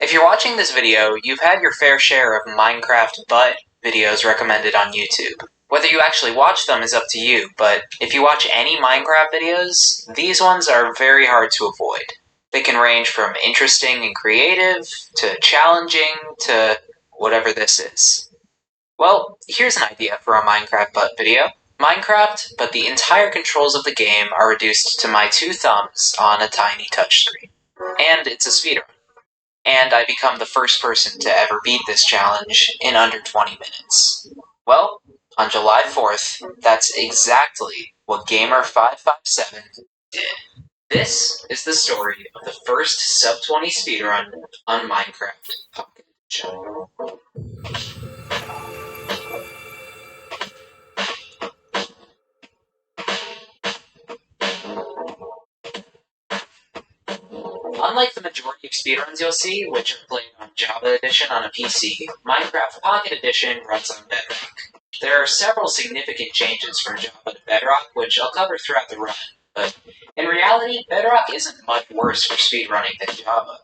If you're watching this video, you've had your fair share of Minecraft butt videos recommended on YouTube. Whether you actually watch them is up to you, but if you watch any Minecraft videos, these ones are very hard to avoid. They can range from interesting and creative, to challenging, to whatever this is. Well, here's an idea for a Minecraft butt video. Minecraft, but the entire controls of the game are reduced to my 2 thumbs on a tiny touchscreen. And it's a speedrun. And I become the first person to ever beat this challenge in under 20 minutes. Well, on July 4th, that's exactly what Gamer557 did. This is the story of the first sub-20 speedrun on Minecraft Pocket Edition. Unlike the majority of speedruns you'll see, which are played on Java Edition on a PC, Minecraft Pocket Edition runs on Bedrock. There are several significant changes from Java to Bedrock, which I'll cover throughout the run, but in reality, Bedrock isn't much worse for speedrunning than Java.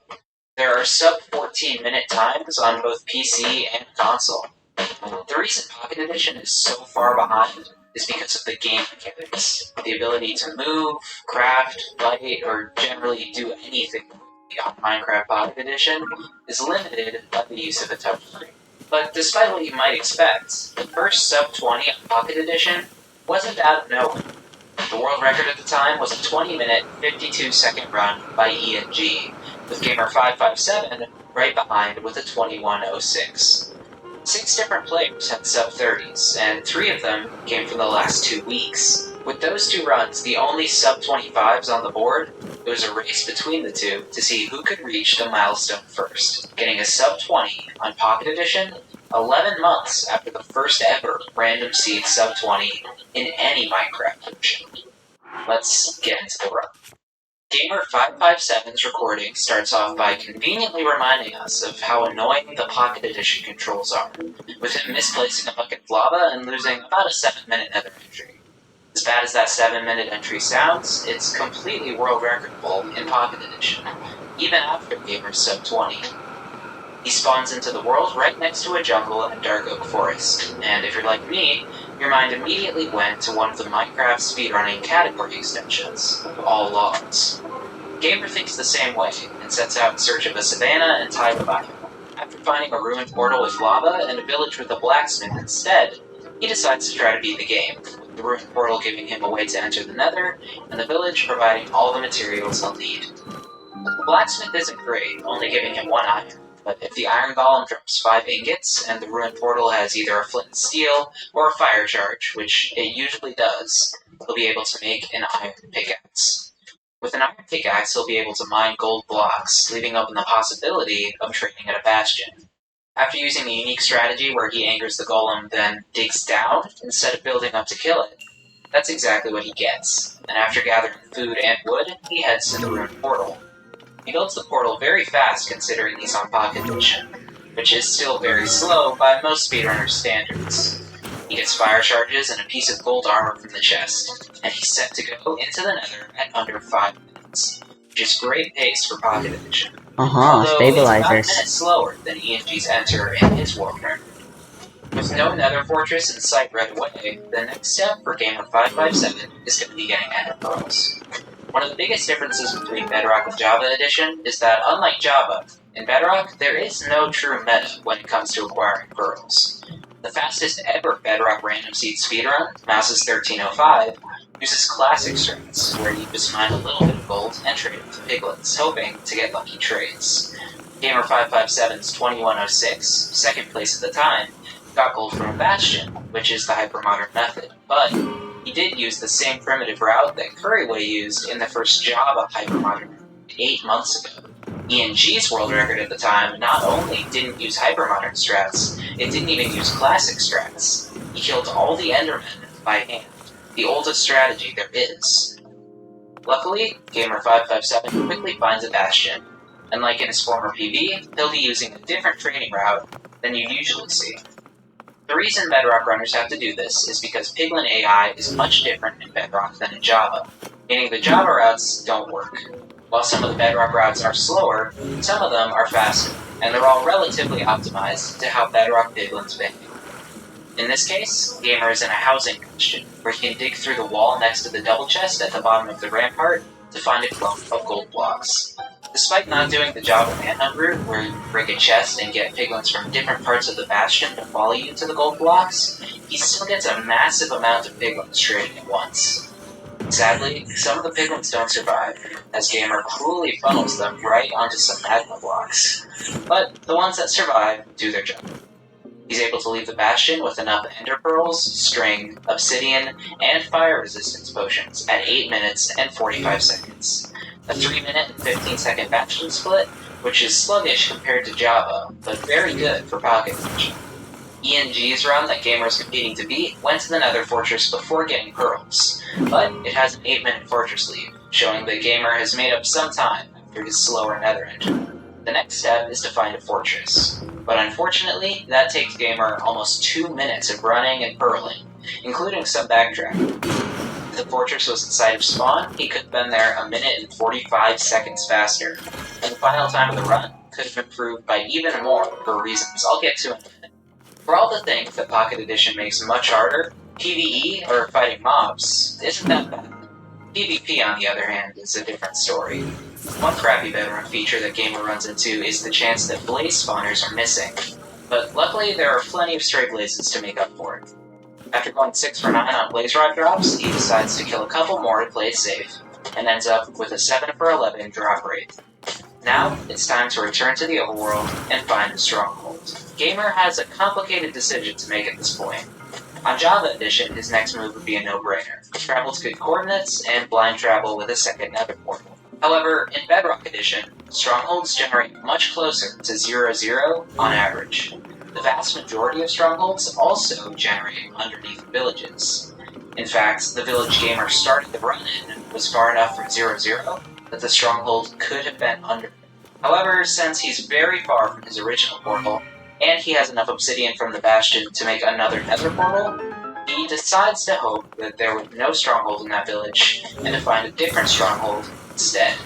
There are sub-14 minute times on both PC and console. The reason Pocket Edition is so far behind is because of the game mechanics. The ability to move, craft, fight, or generally do anything on Minecraft Pocket Edition is limited by the use of a touchscreen. But despite what you might expect, the first sub-20 on Pocket Edition wasn't out of nowhere. The world record at the time was a 20-minute, 52-second run by ENG, with Gamer557 right behind with a 21:06. 6 different players had sub-30s, and 3 of them came from the last 2 weeks. With those 2 runs the only sub-25s on the board, it was a race between the 2 to see who could reach the milestone first, getting a sub-20 on Pocket Edition 11 months after the first ever random seed sub-20 in any Minecraft version. Let's get into the run. Gamer557's recording starts off by conveniently reminding us of how annoying the Pocket Edition controls are, with him misplacing a bucket of lava and losing about a 7-minute nether entry. As bad as that 7-minute entry sounds, it's completely world recordable in Pocket Edition, even after Gamer's sub-20. He spawns into the world right next to a jungle and dark oak forest, and if you're like me, your mind immediately went to one of the Minecraft speedrunning category extensions, All Logs. Gamer thinks the same way, and sets out in search of a savanna and taiga biome. After finding a ruined portal with lava and a village with a blacksmith instead, he decides to try to beat the game, with the ruined portal giving him a way to enter the nether, and the village providing all the materials he'll need. The blacksmith isn't great, only giving him 1 iron, but if the iron golem drops 5 ingots, and the ruined portal has either a flint and steel or a fire charge, which it usually does, he'll be able to make an iron pickaxe. With an iron pickaxe, he'll be able to mine gold blocks, leaving open the possibility of trading at a bastion. After using a unique strategy where he angers the golem, then digs down instead of building up to kill it, that's exactly what he gets, and after gathering food and wood, he heads to the ruined portal. He builds the portal very fast considering he's on Pocket Edition, which is still very slow by most speedrunners' standards. He gets fire charges and a piece of gold armor from the chest, and he's set to go into the nether at under 5 minutes, which is great pace for Pocket Edition. Although Stabilizers. it's about a minute slower than ENG's Enter and his world record. With no nether fortress in sight right away, the next step for Gamer557 is going to be getting ender pearls. One of the biggest differences between Bedrock and Java Edition is that, unlike Java, in Bedrock, there is no true meta when it comes to acquiring pearls. The fastest ever Bedrock random seed speedrun, Mouse's1305, uses classic strats, where you just mine a little bit of gold and trade it with piglets, hoping to get lucky trades. Gamer557's 21:06, second place at the time, got gold from a bastion, which is the hypermodern method, but he did use the same primitive route that Curryway used in the first Java hypermodern 8 months ago. ENG's world record at the time not only didn't use hypermodern strats, it didn't even use classic strats. He killed all the Endermen by hand, the oldest strategy there is. Luckily, Gamer557 quickly finds a bastion, and like in his former PV, he'll be using a different trading route than you'd usually see. The reason Bedrock runners have to do this is because Piglin AI is much different in Bedrock than in Java, meaning the Java routes don't work. While some of the Bedrock routes are slower, some of them are faster, and they're all relatively optimized to how Bedrock piglins behave. In this case, Gamer is in a housing bastion, where he can dig through the wall next to the double chest at the bottom of the rampart to find a clump of gold blocks. Despite not doing the Java manhunt route, where you break a chest and get piglins from different parts of the bastion to follow you to the gold blocks, he still gets a massive amount of piglins trading at once. Sadly, some of the piglins don't survive, as Gamer cruelly funnels them right onto some magma blocks. But the ones that survive do their job. He's able to leave the bastion with enough ender pearls, string, obsidian, and fire resistance potions at 8 minutes and 45 seconds. A 3 minute and 15 second bastion split, which is sluggish compared to Java, but very good for pocket edition. ENG's run that Gamer is competing to beat went to the Nether Fortress before getting pearls, but it has an 8-minute fortress lead, showing that Gamer has made up some time after his slower Nether entry. The next step is to find a fortress, but unfortunately, that takes Gamer almost 2 minutes of running and pearling, including some backtracking. If the fortress was inside of spawn, he could have been there a minute and 45 seconds faster, and the final time of the run could have improved by even more for reasons I'll get to in a minute. For all the things that Pocket Edition makes much harder, PvE, or fighting mobs, isn't that bad. PvP, on the other hand, is a different story. One crappy Bedrock feature that Gamer runs into is the chance that blaze spawners are missing, but luckily there are plenty of stray blazes to make up for it. After going 6 for 9 on blaze rod drops, he decides to kill a couple more to play it safe, and ends up with a 7 for 11 drop rate. Now, it's time to return to the overworld and find a stronghold. Gamer has a complicated decision to make at this point. On Java Edition, his next move would be a no-brainer. Travel to good coordinates, and blind travel with a second nether portal. However, in Bedrock Edition, strongholds generate much closer to 0-0 on average. The vast majority of strongholds also generate underneath villages. In fact, the village Gamer started the run in was far enough from 0-0 that the stronghold could have been under. However, since he's very far from his original portal, and he has enough obsidian from the bastion to make another nether portal, he decides to hope that there was no stronghold in that village, and to find a different stronghold instead.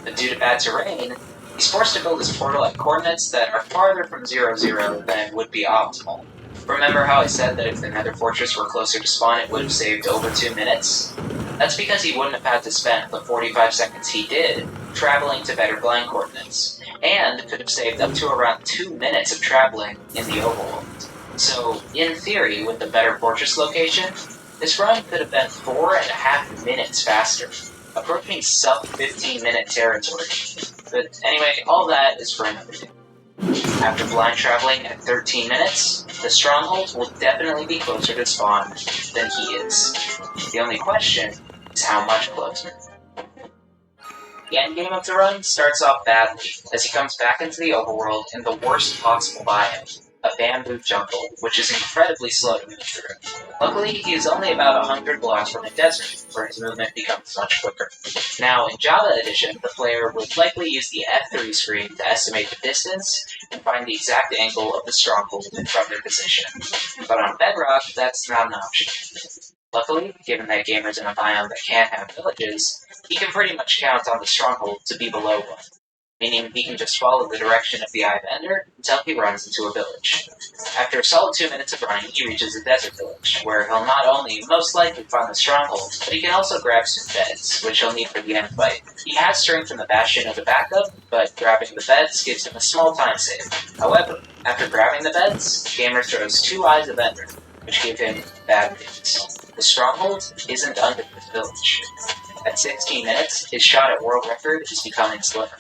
But due to bad terrain, he's forced to build his portal at coordinates that are farther from 0-0 than would be optimal. Remember how I said that if the Nether Fortress were closer to spawn it would have saved over 2 minutes? That's because he wouldn't have had to spend the 45 seconds he did traveling to better blind coordinates, and could have saved up to around 2 minutes of traveling in the overworld. So, in theory, with the better fortress location, this run could have been 4.5 minutes faster, approaching sub 15-minute territory. But anyway, all that is for another day. After blind traveling at 13 minutes, the stronghold will definitely be closer to spawn than he is. The only question is how much closer. The endgame of the run starts off badly, as he comes back into the overworld in the worst possible biome, a bamboo jungle, which is incredibly slow to move through. Luckily, he is only about 100 blocks from a desert, where his movement becomes much quicker. Now, in Java Edition, the player would likely use the F3 screen to estimate the distance and find the exact angle of the stronghold from their position. But on Bedrock, that's not an option. Luckily, given that Gamer's in a biome that can't have villages, he can pretty much count on the stronghold to be below one, meaning he can just follow the direction of the Eye of Ender until he runs into a village. After a solid 2 minutes of running, he reaches a desert village, where he'll not only most likely find the stronghold, but he can also grab some beds, which he'll need for the end fight. He has strength from the bastion as a backup, but grabbing the beds gives him a small time save. However, after grabbing the beds, Gamer throws 2 Eyes of Ender, which give him bad news. The stronghold isn't under this village. At 16 minutes, his shot at world record is becoming slimmer.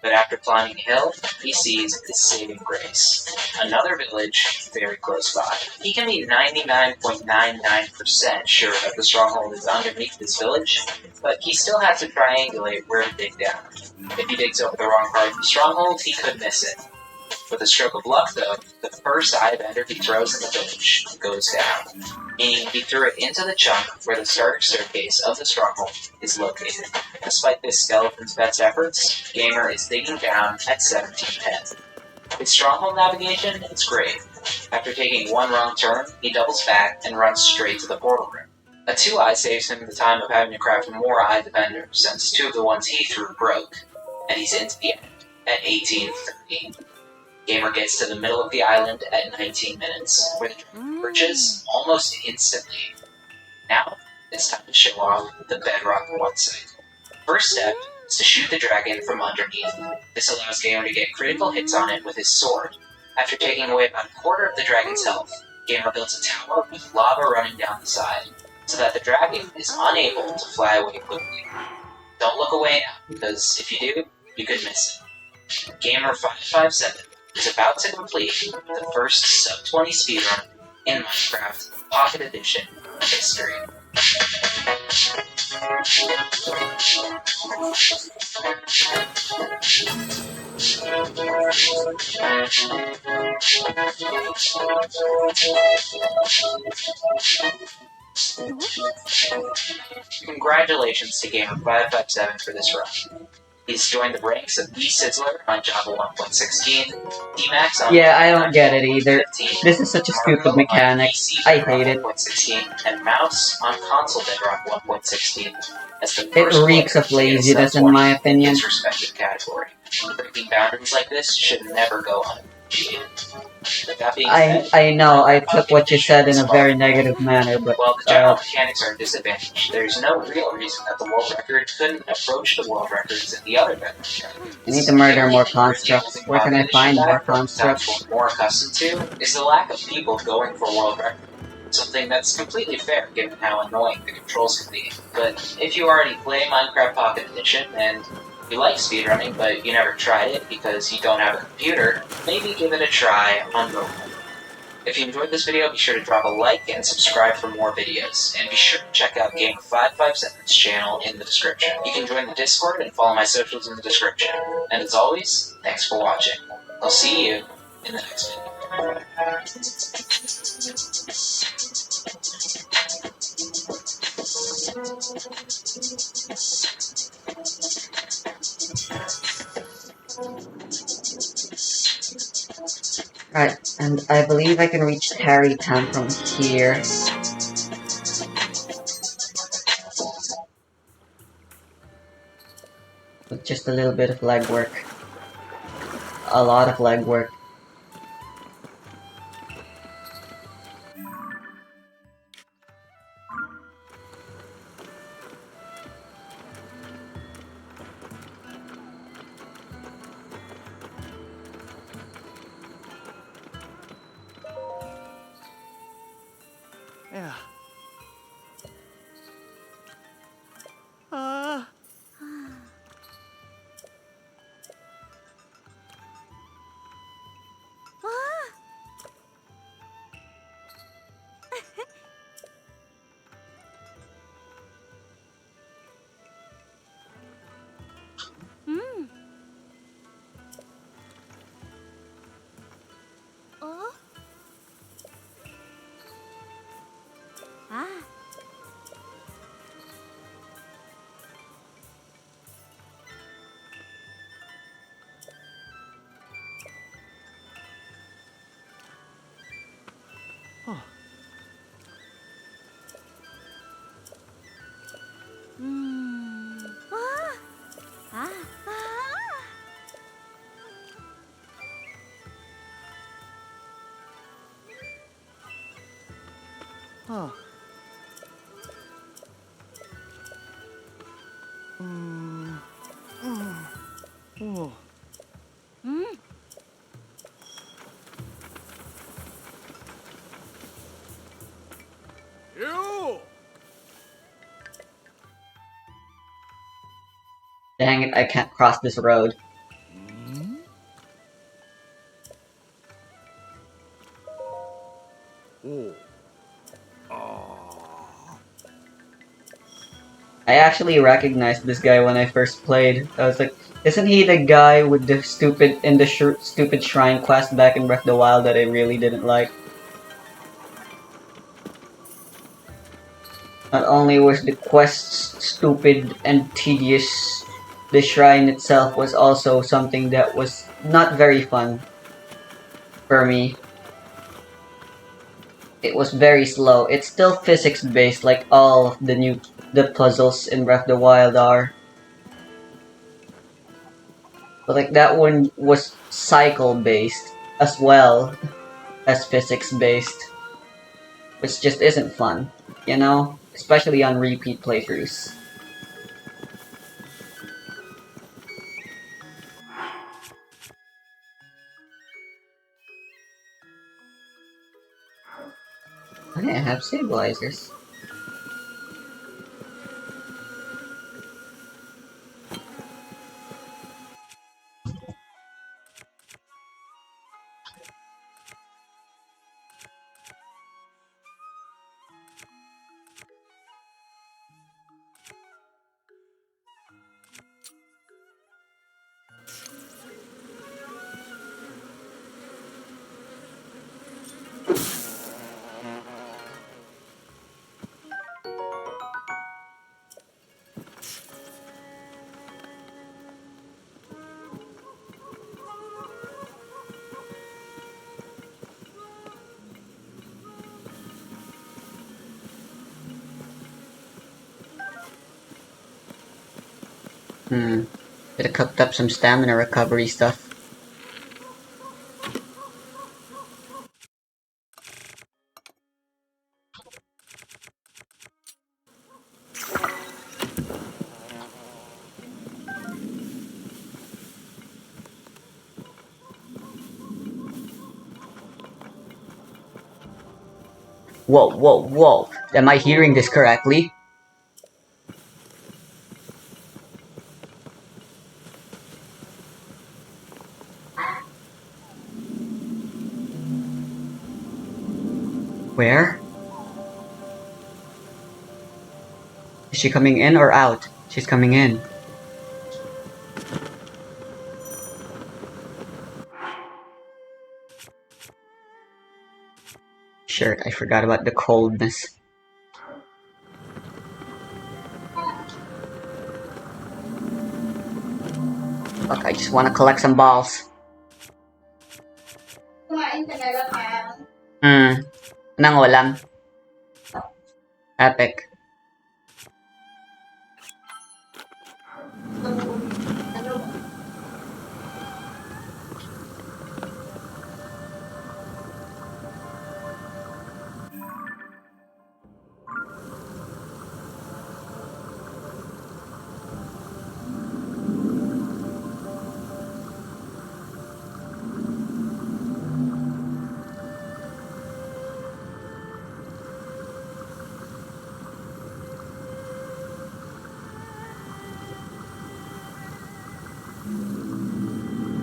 But after climbing a hill, he sees his saving grace. Another village very close by. He can be 99.99% sure that the stronghold is underneath this village, but he still has to triangulate where to dig down. If he digs over the wrong part of the stronghold, he could miss it. With a stroke of luck, though, the first Eye of Ender he throws in the village goes down, meaning he threw it into the chunk where the starter staircase of the stronghold is located. Despite this skeleton's best efforts, Gamer is digging down at 1710. With stronghold navigation, it's great. After taking one wrong turn, he doubles back and runs straight to the portal room. A 2-eye saves him the time of having to craft more Eyes of Ender, since 2 of the ones he threw broke, and he's into the end at 1813. Gamer gets to the middle of the island at 19 minutes, where the dragon perches almost instantly. Now, it's time to show off the Bedrock 1 cycle. First step is to shoot the dragon from underneath. This allows Gamer to get critical hits on it with his sword. After taking away about a quarter of the dragon's health, Gamer builds a tower with lava running down the side, so that the dragon is unable to fly away quickly. Don't look away now, because if you do, you could miss it. Gamer 557 is about to complete the first sub-20 speedrun in Minecraft Pocket Edition history. Congratulations to Gamer557 for this run. He's joined the ranks of eSizzler on Java 1.16, DMAX on Yeah, I don't get it either. 15, This is such a stupid mechanic. I hate it. 1.16, and Mouse on Console Bedrock 1.16 as the It first reeks of player to get a laziness in sub-20 my opinion. its respective category. Breaking boundaries like this should never go unappreciated. With that being said, I know, I took what you said in a very negative manner, but while the general mechanics are a disadvantage, there's no real reason that the world record couldn't approach the world records in the other Bedrock categories. I need to murder more constructs. Where can I find more constructs? What we're more accustomed to is the lack of people going for world record. Something that's completely fair given how annoying the controls can be. But if you already play Minecraft Pocket Edition and you like speedrunning but you never tried it because you don't have a computer, maybe give it a try on mobile. If you enjoyed this video, be sure to drop a like and subscribe for more videos. And be sure to check out Gamer557's channel in the description. You can join the Discord and follow my socials in the description. And as always, thanks for watching. I'll see you in the next video. Right, and I believe I can reach Tarrytown from here. With just a little bit of legwork. A lot of legwork. Yeah. Huh. Oh. You. Dang it, I can't cross this road. I actually recognized this guy when I first played. I was like, isn't he the guy with the stupid shrine quest back in Breath of the Wild that I really didn't like? Not only was the quest stupid and tedious, the shrine itself was also something that was not very fun for me. It was very slow. It's still physics based like all of the puzzles in Breath of the Wild are. But like that one was cycle based. as well as physics-based, which just isn't fun, you know? Especially on repeat playthroughs. Okay, I have stabilizers. Could have cooked up some stamina recovery stuff. Whoa, whoa, whoa. Am I hearing this correctly? Where? Is she coming in or out? She's coming in. Shirt, I forgot about the coldness. Fuck, I just wanna collect some balls. Nang walang. Epic.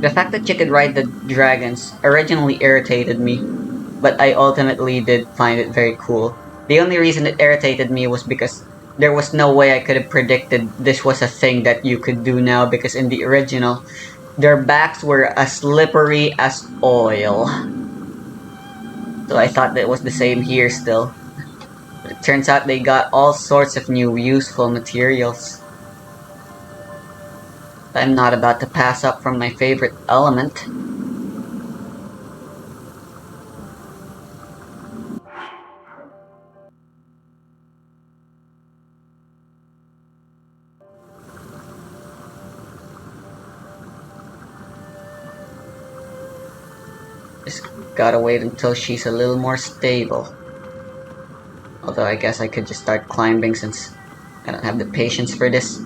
The fact that you could ride the dragons originally irritated me, but I ultimately did find it very cool. The only reason it irritated me was because there was no way I could have predicted this was a thing that you could do now, because in the original, their backs were as slippery as oil. So I thought that was the same here still. But it turns out they got all sorts of new useful materials. I'm not about to pass up from my favorite element. Just gotta wait until she's a little more stable. Although I guess I could just start climbing since I don't have the patience for this.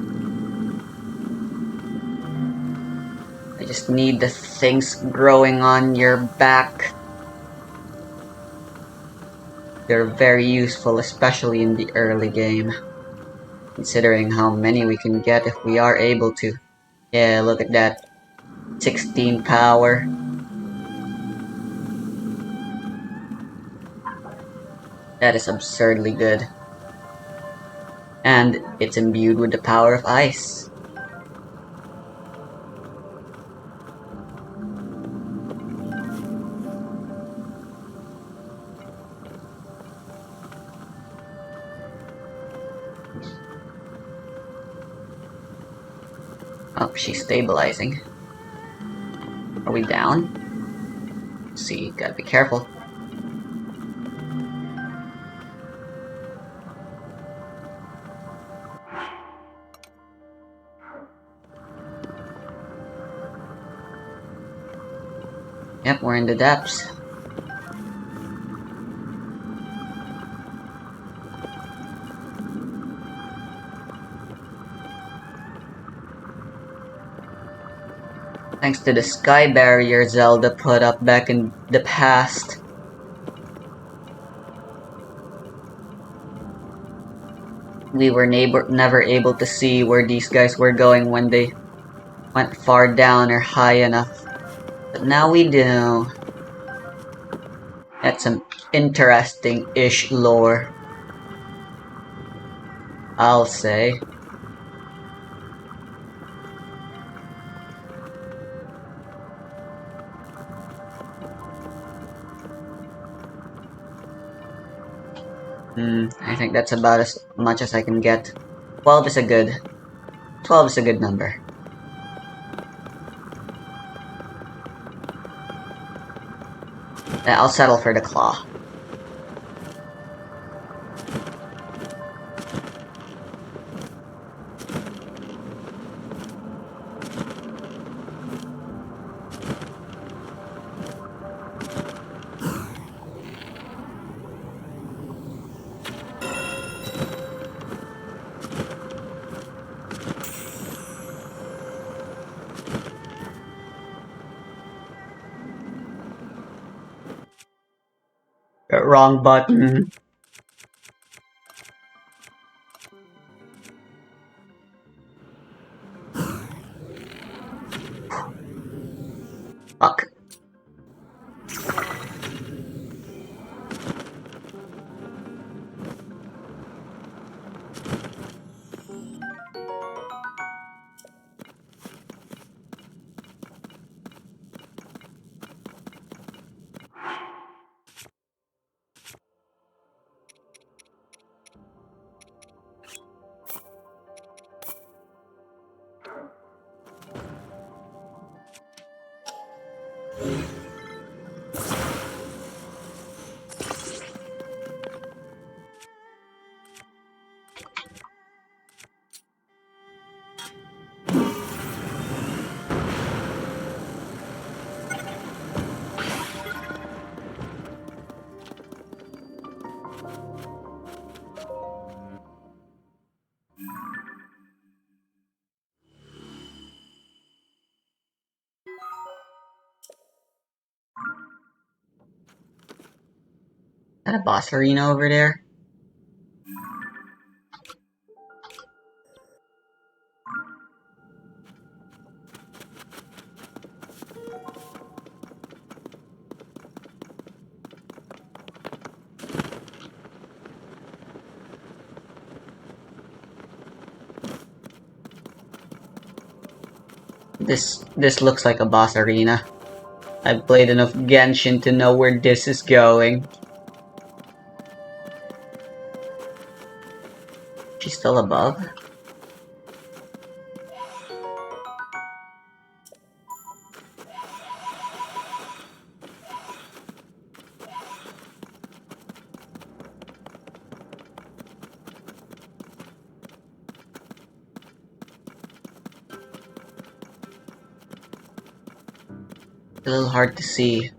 I just need the things growing on your back. They're very useful, especially in the early game. Considering how many we can get if we are able to. Yeah, look at that. 16 power. That is absurdly good. And it's imbued with the power of ice. Oh, she's stabilizing. Are we down? Let's see, gotta be careful. Yep, we're in the depths. Thanks to the sky barrier Zelda put up back in the past. We were never able to see where these guys were going when they went far down or high enough. But now we do. That's some interesting-ish lore, I'll say. I think that's about as much as I can get. 12 is a good... 12 is a good number. I'll settle for the claw. Wrong button. Fuck. Is that a boss arena over there? This looks like a boss arena. I've played enough Genshin to know where this is going. She's still above? A little hard to see.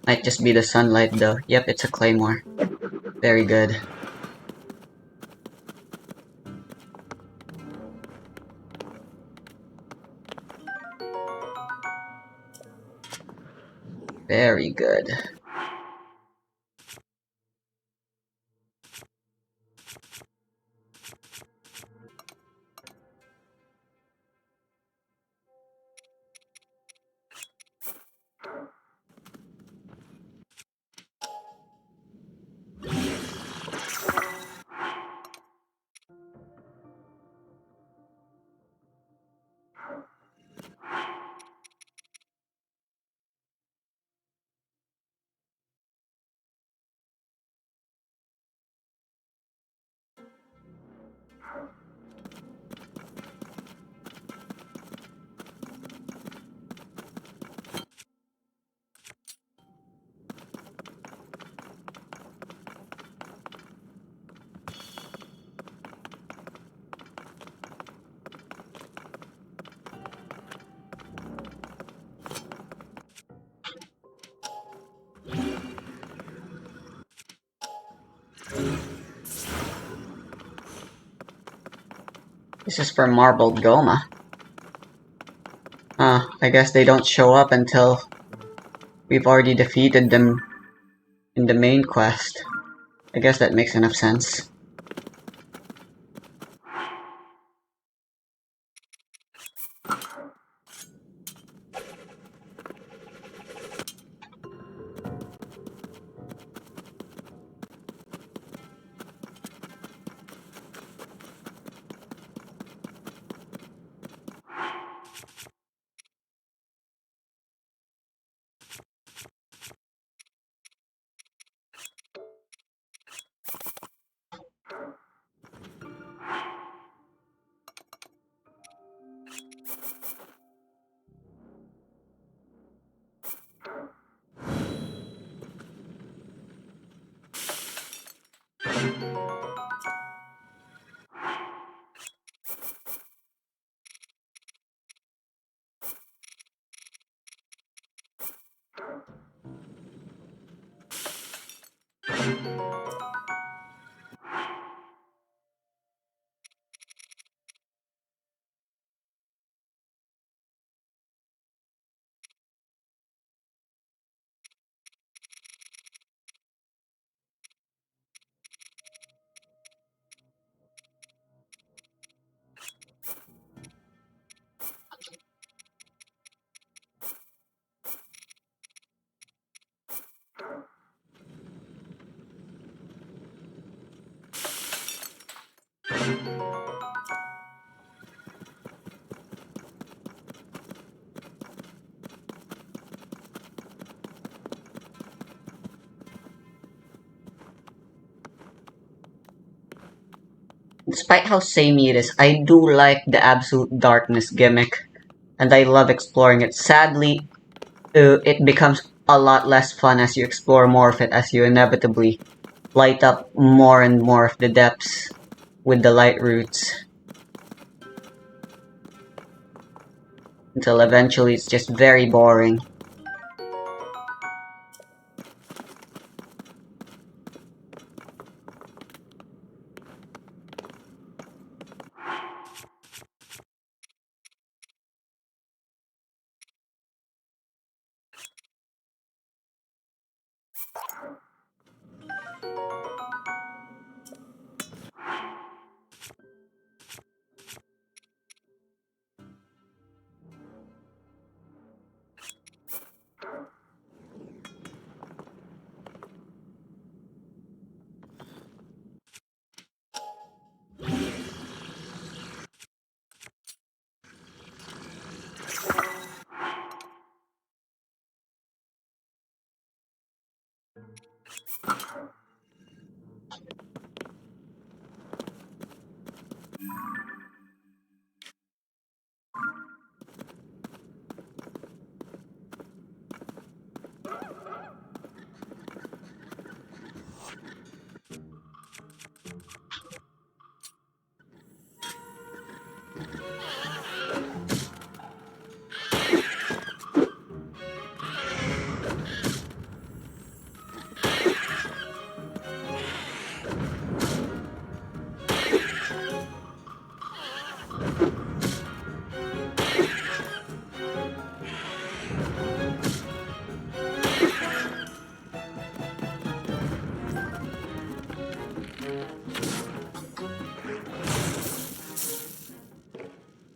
Might just be the sunlight though. Yep, it's a claymore. Very good. Very good. This is for Marbled Goma. I guess they don't show up until we've already defeated them in the main quest. I guess that makes enough sense. Despite how samey it is, I do like the absolute darkness gimmick, and I love exploring it. Sadly, it becomes a lot less fun as you explore more of it, as you inevitably light up more and more of the depths with the light roots, until eventually it's just very boring.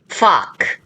Fuck!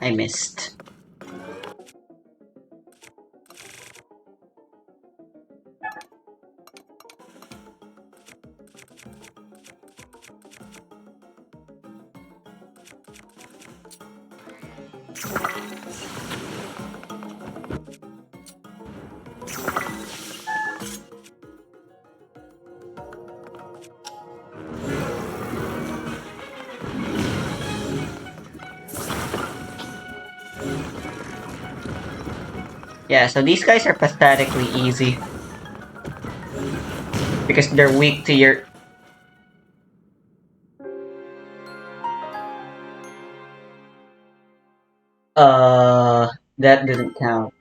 I missed. Yeah, so these guys are pathetically easy. Because they're weak to your... That didn't count.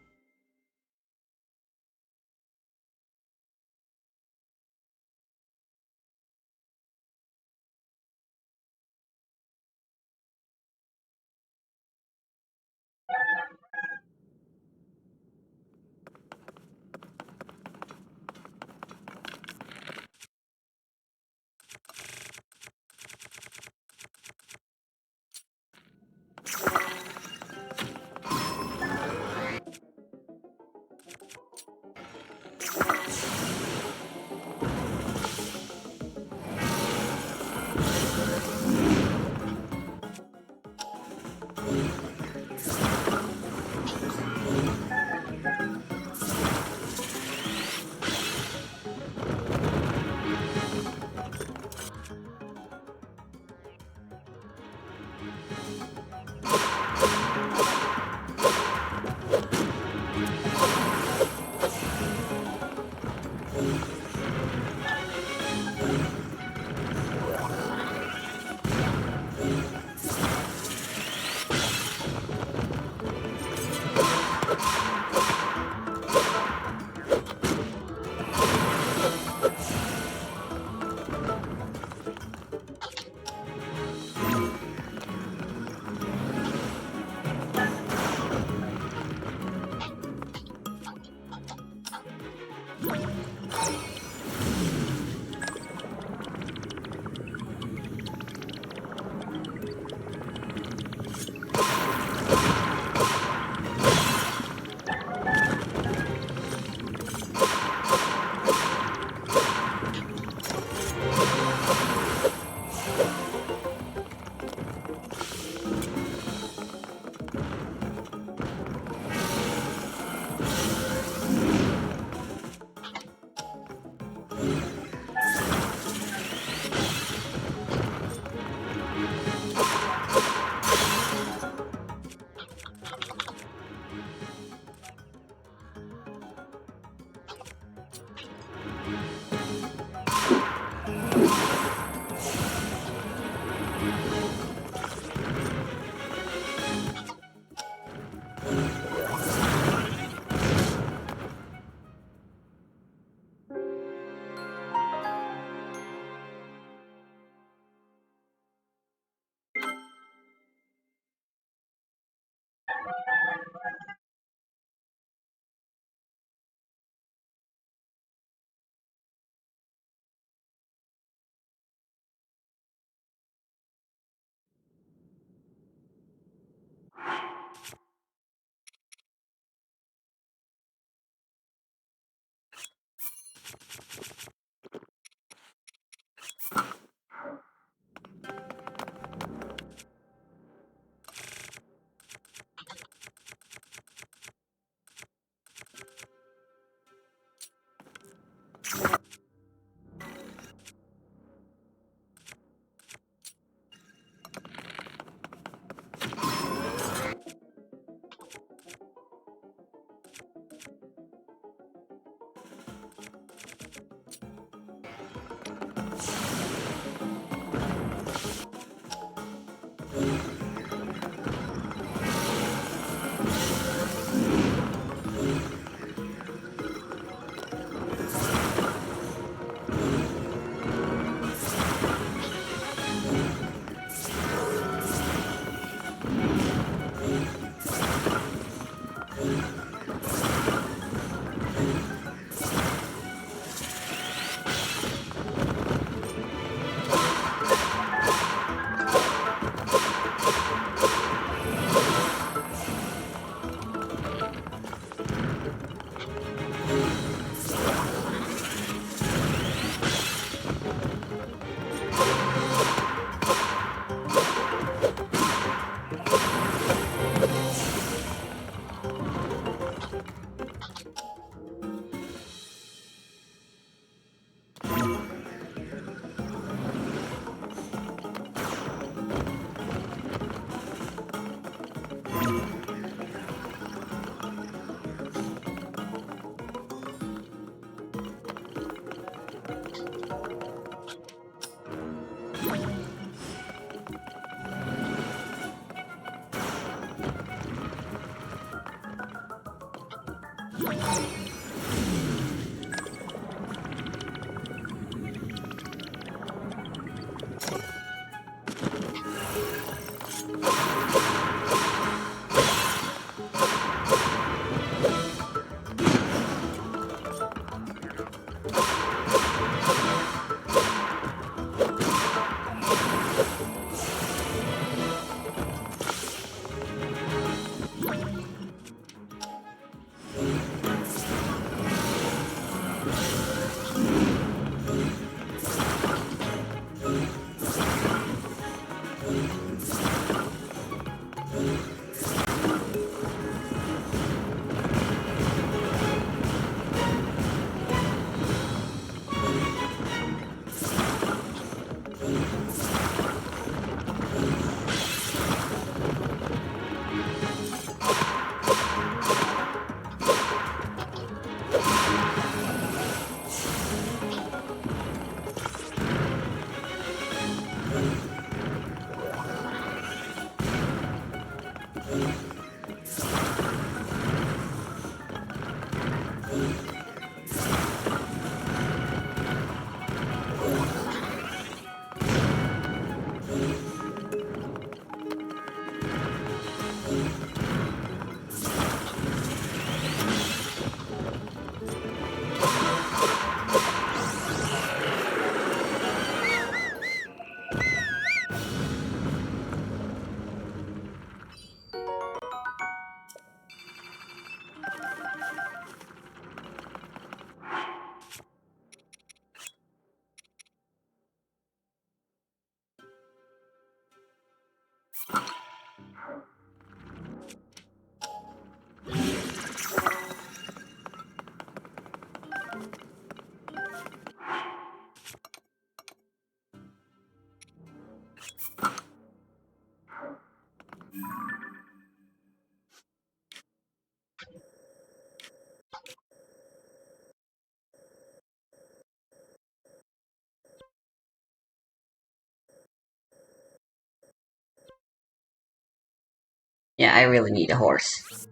Yeah, I really need a horse.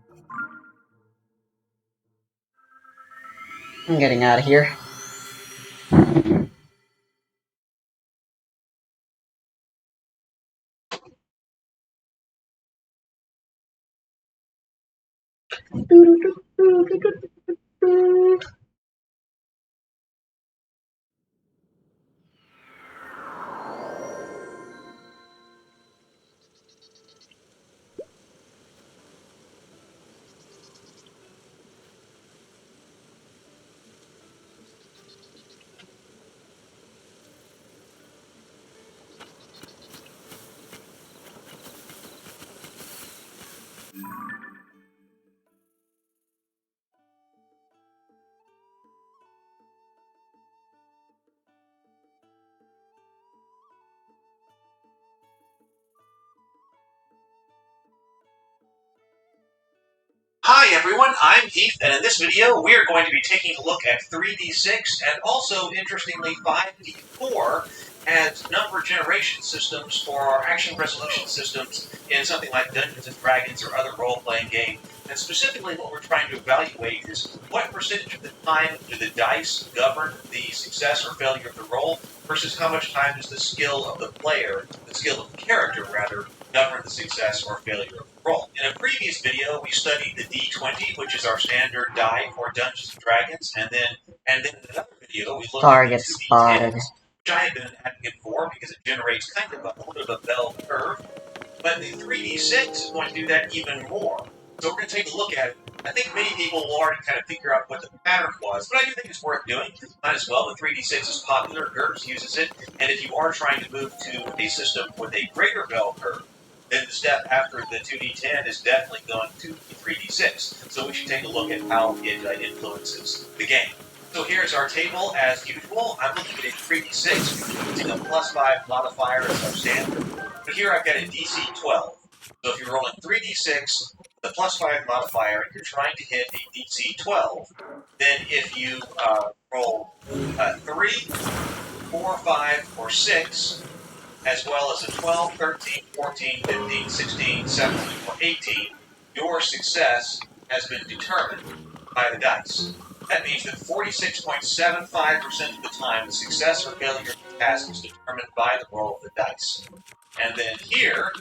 I'm getting out of here. Hi everyone, I'm Heath, and in this video we are going to be taking a look at 3D6 and also, interestingly, 5D4 as number generation systems for our action resolution systems in something like Dungeons & Dragons or other role-playing games. And specifically what we're trying to evaluate is what percentage of the time do the dice govern the success or failure of the roll versus how much time does the skill of the player, the skill of the character rather, govern the success or failure of the roll. In a previous video, we studied the D20, which is our standard die for Dungeons & Dragons, and then in another video, we looked Target at the 2D10, spotted. which I have been an advocate for because it generates kind of a little bit of a bell curve, but the 3D6 is going to do that even more. So we're going to take a look at it. I think many people will already kind of figure out what the pattern was, but I do think it's worth doing. Might as well. The 3D6 is popular, GURPS uses it, and if you are trying to move to a system with a greater bell curve, then the step after the 2D10 is definitely going to the 3D6. So we should take a look at how it influences the game. So here's our table as usual. I'm looking at a 3D6 using a +5 modifier as our standard. But here I've got a DC 12. So if you're rolling 3D6, the +5 modifier, and you're trying to hit a DC 12, then if you roll 3, 4, 5, or 6, as well as a 12, 13, 14, 15, 16, 17, or 18, your success has been determined by the dice. That means that 46.75% of the time, the success or failure of the task is determined by the roll of the dice. And then here,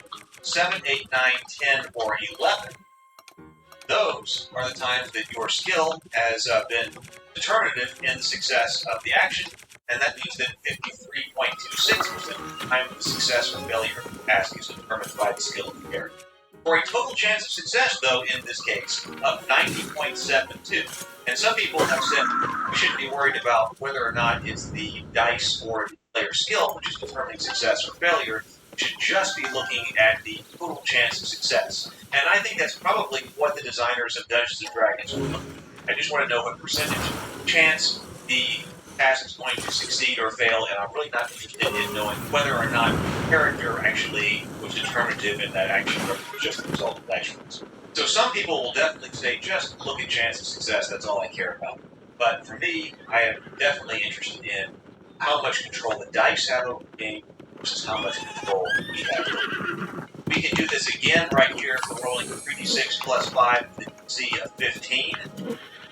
7, 8, 9, 10, or 11, those are the times that your skill has been determinative in the success of the action, and that means that 53.26% of the time the success or failure of the task is determined by the skill of the character. For a total chance of success, though, in this case, of 90.72. And some people have said we shouldn't be worried about whether or not it's the dice or the player skill which is determining success or failure. We should just be looking at the total chance of success. And I think that's probably what the designers of Dungeons & Dragons were looking at. I just want to know what percentage chance the task is going to succeed or fail, and I'm really not interested in knowing whether or not the character actually was determinative in that action, or it was just the result of actions. So some people will definitely say, just look at chance of success, that's all I care about. But for me, I am definitely interested in how much control the dice have over the game versus how much control we have over it. We can do this again right here for rolling 3d6 plus 5 with a DC of 15.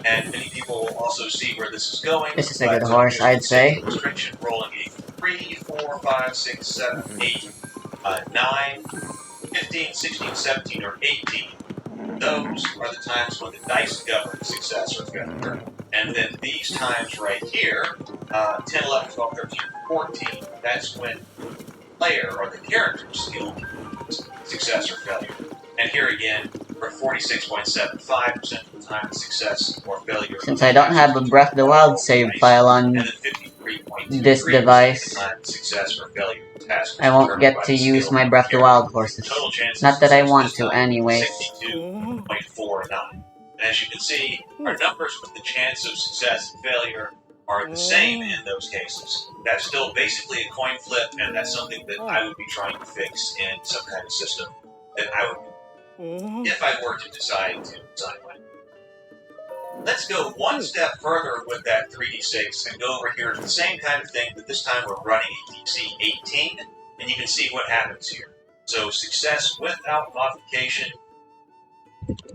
And many people will also see where this is going. This is a good horse, I'd say. Restriction rolling a 3, 4, 5, 6, 7, 8, 9, 15, 16, 17, or 18. Those are the times when the dice govern success or failure. And then these times right here, 10, 11, 12, 13, 14, that's when the player or the character's skill success or failure. And here again, for 46.75% of the time, success or failure. Since I don't have a Breath of the Wild save file on and then 53.23% this device, of the time, success or failure. task. I won't get to use my Breath of the Wild courses. Total chance of Not that I success want this to time, anyways. 62.49. And as you can see, our numbers with the chance of success and failure are the same in those cases. That's still basically a coin flip, and that's something that I would be trying to fix in some kind of system that I would, if I were to decide to design one. Let's go one step further with that 3d6 and go over here to the same kind of thing, but this time we're running a DC 18, and you can see what happens here. So success without modification.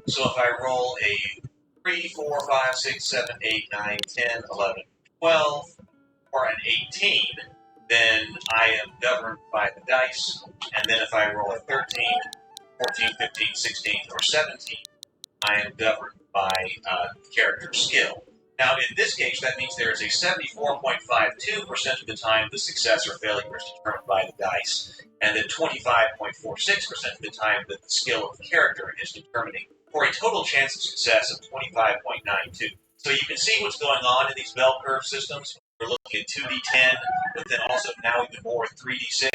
So if I roll a 3, 4, 5, 6, 7, 8, 9, 10, 11, 12, or an 18, then I am governed by the dice. And then if I roll a 13, 14, 15, 16, or 17, I am governed by character skill. Now, in this case, that means there is a 74.52% of the time the success or failure is determined by the dice, and then 25.46% of the time that the skill of the character is determining, for a total chance of success of 25.92. So you can see what's going on in these bell curve systems. We're looking at 2d10, but then also now even more 3d6,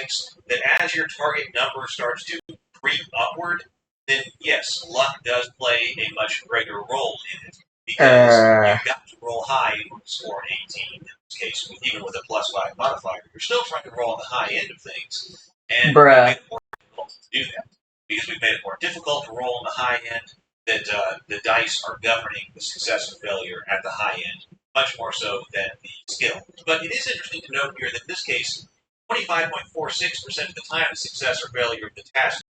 that as your target number starts to creep upward, then yes, luck does play a much greater role in it. Because you've got to roll high in order to score an 18. In this case, even with a +5 modifier, you're still trying to roll on the high end of things. And we've made it more difficult to do that. Because we've made it more difficult to roll on the high end, that the dice are governing the success and failure at the high end, much more so than the skill. But it is interesting to note here that in this case, 25.46% of the time the success or failure of the task